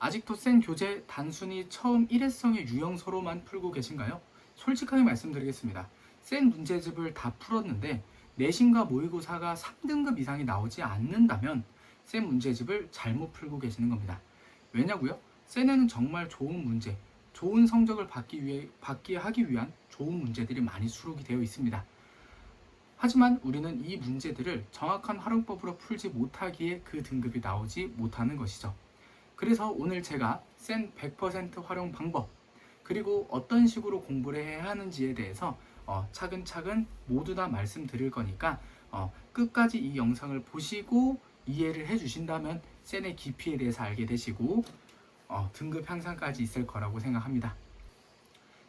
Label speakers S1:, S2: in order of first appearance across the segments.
S1: 아직도 센 교재 단순히 처음 일회성의 유형서로만 풀고 계신가요? 솔직하게 말씀드리겠습니다. 센 문제집을 다 풀었는데 내신과 모의고사가 3등급 이상이 나오지 않는다면 센 문제집을 잘못 풀고 계시는 겁니다. 왜냐고요? 센에는 정말 좋은 문제, 좋은 성적을 받기 하기 위한 좋은 문제들이 많이 수록이 되어 있습니다. 하지만 우리는 이 문제들을 정확한 활용법으로 풀지 못하기에 그 등급이 나오지 못하는 것이죠. 그래서 오늘 제가 센 100% 활용 방법, 그리고 어떤 식으로 공부를 해야 하는지에 대해서 차근차근 모두 다 말씀드릴 거니까 끝까지 이 영상을 보시고 이해를 해주신다면 센의 깊이에 대해서 알게 되시고 등급 향상까지 있을 거라고 생각합니다.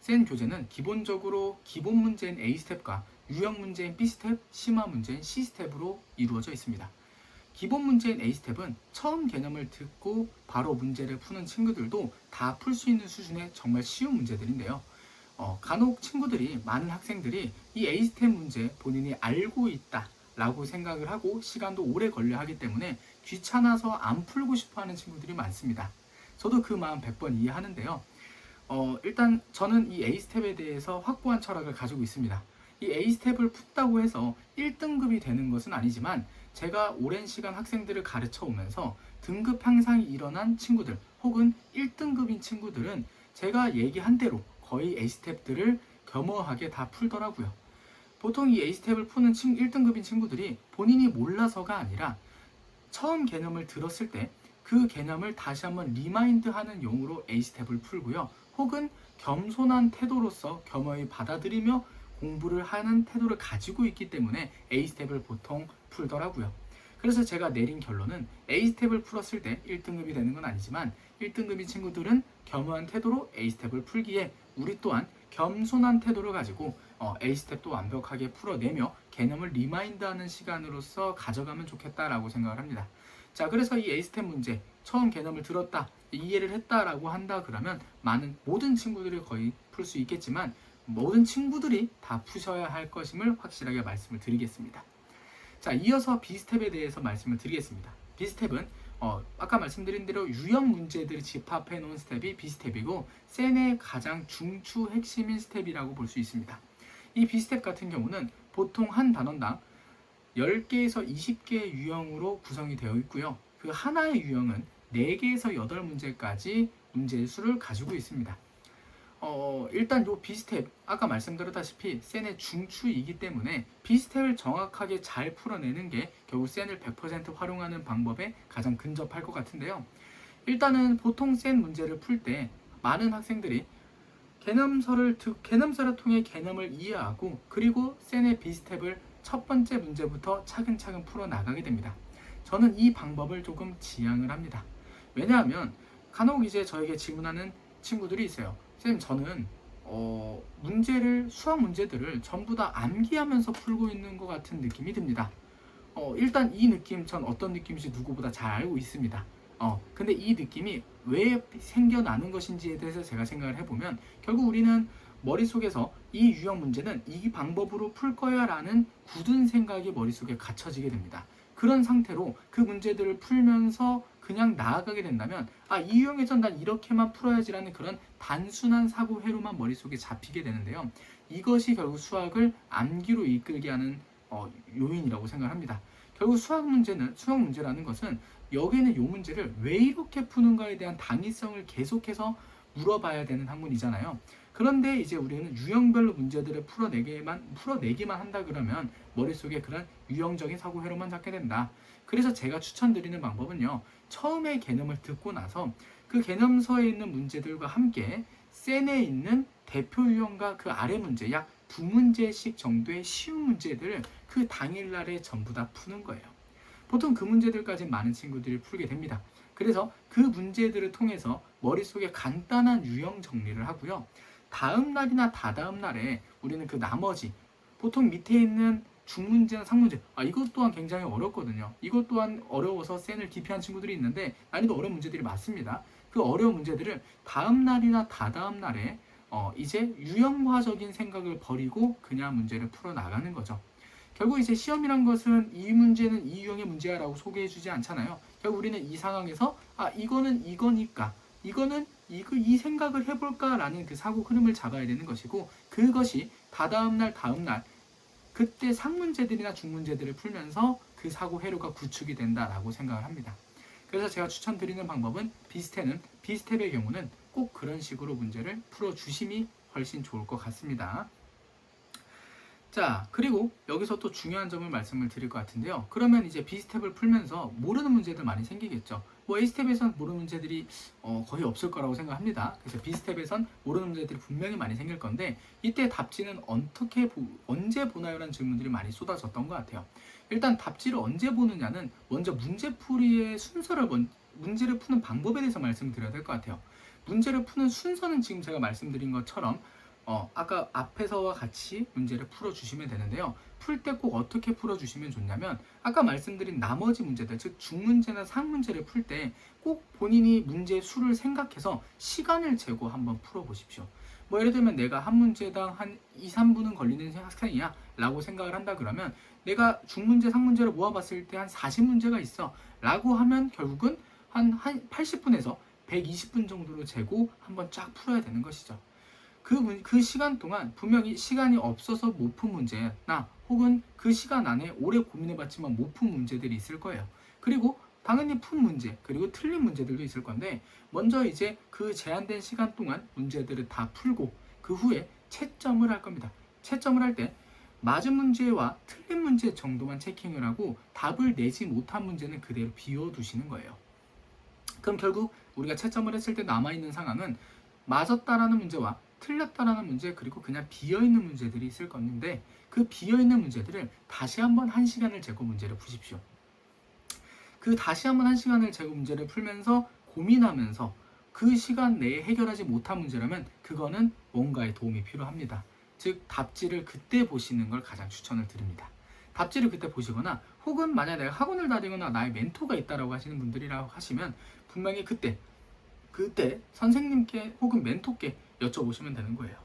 S1: 센 교재는 기본적으로 기본 문제인 A스텝과 유형 문제인 B스텝, 심화 문제인 C스텝으로 이루어져 있습니다. 기본 문제인 A스텝은 처음 개념을 듣고 바로 문제를 푸는 친구들도 다 풀 수 있는 수준의 정말 쉬운 문제들인데요. 간혹 많은 학생들이 이 A스텝 문제 본인이 알고 있다 라고 생각을 하고 시간도 오래 걸려 하기 때문에 귀찮아서 안 풀고 싶어 하는 친구들이 많습니다. 저도 그 마음 100번 이해하는데요. 일단 저는 이 A스텝에 대해서 확고한 철학을 가지고 있습니다. 이 A스텝을 푼다고 해서 1등급이 되는 것은 아니지만 제가 오랜 시간 학생들을 가르쳐 오면서 등급 향상이 일어난 친구들 혹은 1등급인 친구들은 제가 얘기한 대로 거의 A스텝들을 겸허하게 다 풀더라고요. 보통 이 A스텝을 푸는 1등급인 친구들이 본인이 몰라서가 아니라 처음 개념을 들었을 때 그 개념을 다시 한번 리마인드하는 용으로 A스텝을 풀고요. 혹은 겸손한 태도로서 겸허히 받아들이며 공부를 하는 태도를 가지고 있기 때문에 A스텝을 보통 풀더라고요. 그래서 제가 내린 결론은 A스텝을 풀었을 때 1등급이 되는 건 아니지만 1등급인 친구들은 겸허한 태도로 A스텝을 풀기에 우리 또한 겸손한 태도를 가지고 A스텝도 완벽하게 풀어내며 개념을 리마인드하는 시간으로서 가져가면 좋겠다라고 생각을 합니다. 자, 그래서 이 A스텝 문제 처음 개념을 들었다, 이해를 했다라고 한다 그러면 모든 친구들이 거의 풀 수 있겠지만 모든 친구들이 다 푸셔야 할 것임을 확실하게 말씀을 드리겠습니다. 자, 이어서 B스텝에 대해서 말씀을 드리겠습니다. B스텝은 아까 말씀드린 대로 유형 문제들을 집합해 놓은 스텝이 B스텝이고 센의 가장 중추 핵심인 스텝이라고 볼 수 있습니다. 이 B스텝 같은 경우는 보통 한 단원당 10개에서 20개의 유형으로 구성이 되어 있고요. 그 하나의 유형은 4개에서 8문제까지 문제의 수를 가지고 있습니다. 일단 요 B스텝 아까 말씀드렸다시피 센의 중추이기 때문에 B스텝을 정확하게 잘 풀어내는 게 결국 센을 100% 활용하는 방법에 가장 근접할 것 같은데요. 일단은 보통 센 문제를 풀 때 많은 학생들이 개념서를 통해 개념을 이해하고 그리고 센의 B스텝을 첫 번째 문제부터 차근차근 풀어 나가게 됩니다. 저는 이 방법을 조금 지향을 합니다. 왜냐하면 간혹 이제 저에게 질문하는 친구들이 있어요. 선생님, 저는 수학 문제들을 전부 다 암기하면서 풀고 있는 것 같은 느낌이 듭니다. 일단 이 느낌 전 어떤 느낌인지 누구보다 잘 알고 있습니다. 근데 이 느낌이 왜 생겨나는 것인지에 대해서 제가 생각을 해보면 결국 우리는 머릿속에서 이 유형 문제는 이 방법으로 풀 거야 라는 굳은 생각이 머릿속에 갇혀지게 됩니다. 그런 상태로 그 문제들을 풀면서 그냥 나아가게 된다면 이 유형에선 난 이렇게만 풀어야지라는 그런 단순한 사고 회로만 머릿속에 잡히게 되는데요. 이것이 결국 수학을 암기로 이끌게 하는 요인이라고 생각합니다. 결국 수학 문제라는 것은 여기에는 이 문제를 왜 이렇게 푸는가에 대한 당위성을 계속해서 물어봐야 되는 학문이잖아요. 그런데 이제 우리는 유형별로 문제들을 풀어내기만 한다 그러면 머릿속에 그런 유형적인 사고 회로만 잡게 된다. 그래서 제가 추천드리는 방법은요. 처음에 개념을 듣고 나서 그 개념서에 있는 문제들과 함께 센에 있는 대표 유형과 그 아래 문제 약 2문제씩 정도의 쉬운 문제들을 그 당일날에 전부 다 푸는 거예요. 보통 그 문제들까지 많은 친구들이 풀게 됩니다. 그래서 그 문제들을 통해서 머릿속에 간단한 유형 정리를 하고요. 다음 날이나 다다음 날에 우리는 그 나머지 보통 밑에 있는 중문제나 상문제 이것 또한 굉장히 어렵거든요. 이것 또한 어려워서 센을 기피한 친구들이 있는데 난이도 어려운 문제들이 많습니다. 그 어려운 문제들을 다음 날이나 다다음 날에 이제 유형화적인 생각을 버리고 그냥 문제를 풀어 나가는 거죠. 결국 이제 시험이란 것은 이 문제는 이 유형의 문제야 라고 소개해 주지 않잖아요. 결국 우리는 이 상황에서 이거는 이거니까 이거는 이 생각을 해볼까라는 그 사고 흐름을 잡아야 되는 것이고, 그것이 다다음날 그때 상문제들이나 중문제들을 풀면서 그 사고 회로가 구축이 된다라고 생각을 합니다. 그래서 제가 추천드리는 방법은 비스텝의 경우는 꼭 그런 식으로 문제를 풀어주심이 훨씬 좋을 것 같습니다. 자, 그리고 여기서 또 중요한 점을 말씀을 드릴 것 같은데요. 그러면 이제 B스텝을 풀면서 모르는 문제들 많이 생기겠죠. 뭐 A스텝에선 모르는 문제들이 거의 없을 거라고 생각합니다. 그래서 B스텝에선 모르는 문제들이 분명히 많이 생길 건데, 이때 답지는 언제 보나요라는 질문들이 많이 쏟아졌던 것 같아요. 일단 답지를 언제 보느냐는 먼저 문제풀이의 문제를 푸는 방법에 대해서 말씀을 드려야 될 것 같아요. 문제를 푸는 순서는 지금 제가 말씀드린 것처럼 아까 앞에서와 같이 문제를 풀어주시면 되는데요. 풀 때 꼭 어떻게 풀어주시면 좋냐면, 아까 말씀드린 나머지 문제들, 즉 중문제나 상문제를 풀 때 꼭 본인이 문제 수를 생각해서 시간을 재고 한번 풀어보십시오. 뭐 예를 들면 내가 한 문제당 한 2, 3분은 걸리는 학생이야 라고 생각을 한다 그러면, 내가 중문제, 상문제를 모아봤을 때 한 40문제가 있어 라고 하면 결국은 한 80분에서 120분 정도로 재고 한번 쫙 풀어야 되는 것이죠. 그 시간 동안 분명히 시간이 없어서 못 푼 문제나 혹은 그 시간 안에 오래 고민해봤지만 못 푼 문제들이 있을 거예요. 그리고 당연히 푼 문제, 그리고 틀린 문제들도 있을 건데, 먼저 이제 그 제한된 시간 동안 문제들을 다 풀고 그 후에 채점을 할 겁니다. 채점을 할 때 맞은 문제와 틀린 문제 정도만 체킹을 하고 답을 내지 못한 문제는 그대로 비워두시는 거예요. 그럼 결국 우리가 채점을 했을 때 남아있는 상황은 맞았다라는 문제와 틀렸다라는 문제, 그리고 그냥 비어있는 문제들이 있을 건데, 그 비어있는 문제들을 다시 한번 1시간을 재고 문제를 푸십시오. 그 다시 한번 1시간을 재고 문제를 풀면서 고민하면서 그 시간 내에 해결하지 못한 문제라면 그거는 뭔가의 도움이 필요합니다. 즉 답지를 그때 보시는 걸 가장 추천을 드립니다. 답지를 그때 보시거나, 혹은 만약 내가 학원을 다니거나 나의 멘토가 있다라고 하시는 분들이라고 하시면 분명히 그때 선생님께 혹은 멘토께 여쭤보시면 되는 거예요.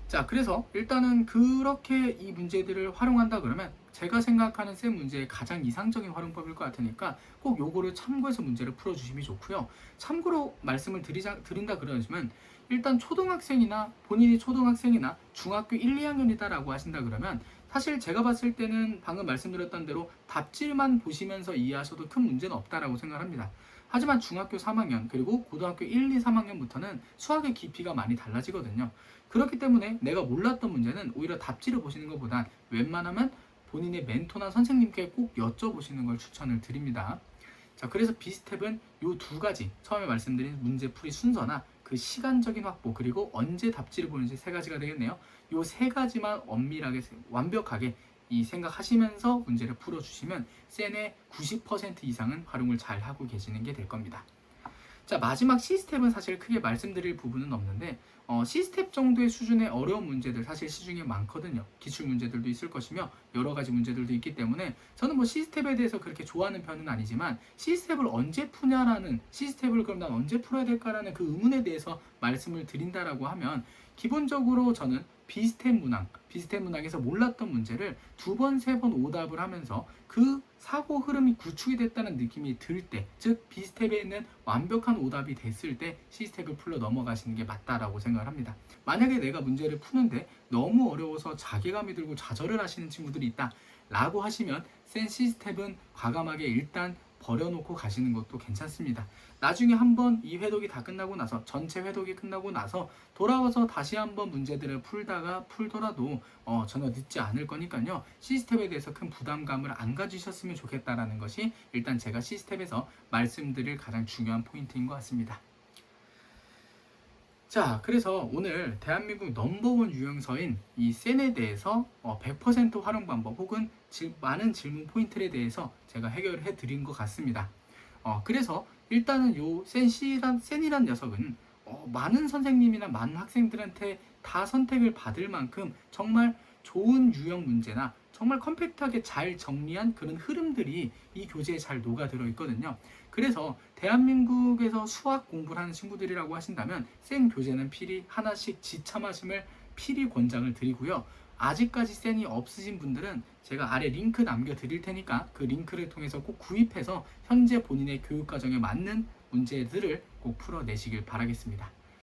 S1: 자, 그래서 일단은 그렇게 이 문제들을 활용한다 그러면 제가 생각하는 쌤 문제의 가장 이상적인 활용법일 것 같으니까 꼭 요거를 참고해서 문제를 풀어주시면 좋고요. 참고로 말씀을 드린다 그러시면, 일단 본인이 초등학생이나 중학교 1, 2학년이다 라고 하신다 그러면, 사실 제가 봤을 때는 방금 말씀드렸던 대로 답지만 보시면서 이해하셔도 큰 문제는 없다라고 생각합니다. 하지만 중학교 3학년 그리고 고등학교 1, 2, 3학년부터는 수학의 깊이가 많이 달라지거든요. 그렇기 때문에 내가 몰랐던 문제는 오히려 답지를 보시는 것보단 웬만하면 본인의 멘토나 선생님께 꼭 여쭤보시는 걸 추천을 드립니다. 자, 그래서 B스텝은 이 두 가지, 처음에 말씀드린 문제풀이 순서나 그 시간적인 확보, 그리고 언제 답지를 보는지 세 가지가 되겠네요. 이 세 가지만 엄밀하게 완벽하게 이 생각하시면서 문제를 풀어주시면 센의 90% 이상은 활용을 잘 하고 계시는 게 될 겁니다. 자, 마지막 C스텝은 사실 크게 말씀드릴 부분은 없는데, C스텝 정도의 수준의 어려운 문제들 사실 시중에 많거든요. 기출 문제들도 있을 것이며 여러 가지 문제들도 있기 때문에 저는 뭐 C스텝에 대해서 그렇게 좋아하는 편은 아니지만, C스텝을 언제 푸냐라는, C스텝을 그럼 난 언제 풀어야 될까라는 그 의문에 대해서 말씀을 드린다라고 하면, 기본적으로 저는 비스텝 문항에서 몰랐던 문제를 2번, 3번 오답을 하면서 그 사고 흐름이 구축이 됐다는 느낌이 들 때, 즉 B스텝에 있는 완벽한 오답이 됐을 때 C스텝을 풀러 넘어가시는 게 맞다라고 생각을 합니다. 만약에 내가 문제를 푸는데 너무 어려워서 자괴감이 들고 좌절을 하시는 친구들이 있다 라고 하시면, 센 C스텝은 과감하게 일단 버려놓고 가시는 것도 괜찮습니다. 나중에 한번 이 회독이 다 끝나고 나서, 전체 회독이 끝나고 나서 돌아와서 다시 한번 문제들을 풀더라도 전혀 늦지 않을 거니까요. C스텝에 대해서 큰 부담감을 안 가지셨으면 좋겠다라는 것이 일단 제가 C스텝에서 말씀드릴 가장 중요한 포인트인 것 같습니다. 자, 그래서 오늘 대한민국 넘버원 유형서인 이 센에 대해서 100% 활용 방법 혹은 많은 질문 포인트에 대해서 제가 해결해 드린 것 같습니다. 그래서 일단은 요 센이란 녀석은 많은 선생님이나 많은 학생들한테 다 선택을 받을 만큼 정말 좋은 유형 문제나 정말 컴팩트하게 잘 정리한 그런 흐름들이 이 교재에 잘 녹아들어 있거든요. 그래서 대한민국에서 수학 공부를 하는 친구들이라고 하신다면 센 교재는 필히 하나씩 지참하심을 필히 권장을 드리고요. 아직까지 센이 없으신 분들은 제가 아래 링크 남겨 드릴 테니까 그 링크를 통해서 꼭 구입해서 현재 본인의 교육과정에 맞는 문제들을 꼭 풀어내시길 바라겠습니다.